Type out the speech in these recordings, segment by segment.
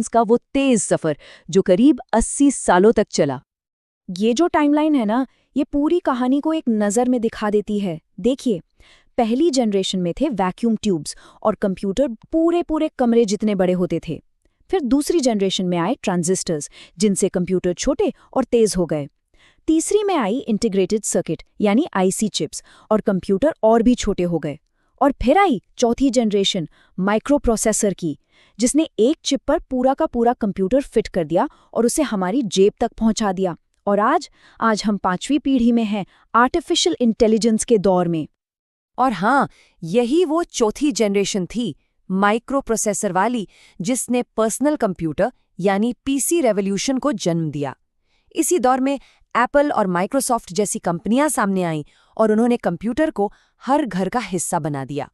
Intelligence का वो तेज सफर जो करीब 80 सालों तक चला। ये जो टाइमलाइन है ना, ये पूरी कहानी को एक नज़र में दिखा देती है। देखिए, पहली जनरेशन में थे वैक्यूम ट्यूब्स और कंप्यूटर पूरे पूरे कमरे जितने बड़े होते थे। फिर दूसरी जनरेशन में आए ट्रांजिस्टर्स, जिनसे कंप्यूटर छोटे और तेज हो गए। तीसरी में आई इंटीग्रेटेड सर्किट यानी आईसी चिप्स, और कंप्यूटर और भी छोटे हो गए। और फिर आई चौथी जनरेशन माइक्रो प्रोसेसर की, जिसने एक चिप पर पूरा का पूरा कंप्यूटर फिट कर दिया और उसे हमारी जेब तक पहुंचा दिया। और आज हम 5वीं पीढ़ी में हैं, आर्टिफिशियल इंटेलिजेंस के दौर में। और हाँ, यही वो चौथी जनरेशन थी, माइक्रो प्रोसेसर वाली, जिसने पर्सनल कंप्यूटर यानी पीसी रेवोल्यूशन को जन्म दिया। इसी दौर में एप्पल और माइक्रोसॉफ्ट जैसी कंपनियां सामने आईं और उन्होंने कंप्यूटर को हर घर का हिस्सा बना दिया।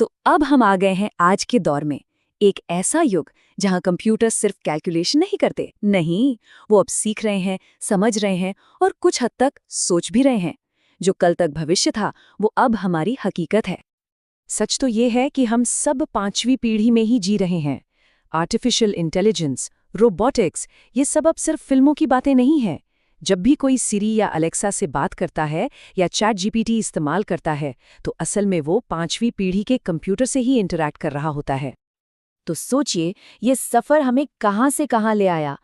तो अब हम आ गए हैं आज के दौर में, एक ऐसा युग जहां कंप्यूटर सिर्फ कैलकुलेशन नहीं करते, नहीं, वो अब सीख रहे हैं, समझ रहे हैं और कुछ हद तक सोच भी रहे हैं। जो कल तक भविष्य था, वो अब हमारी हकीकत है। सच तो ये है कि हम सब 5वीं पीढ़ी में ही जी रहे हैं। आर्टिफिशियल इंटेलिजेंस, रोबोटिक्स, ये सब अब सिर्फ फिल्मों की बातें नहीं हैं। जब भी कोई सिरी या अलेक्सा से बात करता है या चैट जीपीटी इस्तेमाल करता है, तो असल में वो 5वीं पीढ़ी के कंप्यूटर से ही इंटरैक्ट कर रहा होता है। तो सोचिए, ये सफर हमें कहाँ से कहाँ ले आया।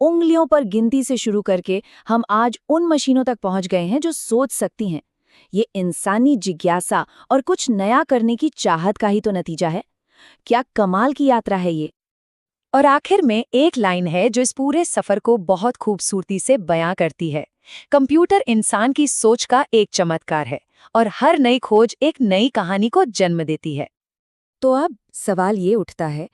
उंगलियों पर गिनती से शुरू करके हम आज उन मशीनों तक पहुंच गए हैं जो सोच सकती हैं। ये इंसानी जिज्ञासा और कुछ नया करने की चाहत का ही तो नतीजा है। क्या कमाल की यात्रा है ये। और आखिर में एक लाइन है जो इस पूरे सफर को बहुत खूबसूरती से बयां करती है। कंप्यूटर इंसान की सोच का एक चमत्कार है और हर नई खोज एक नई कहानी को जन्म देती है। तो अब सवाल ये उठता है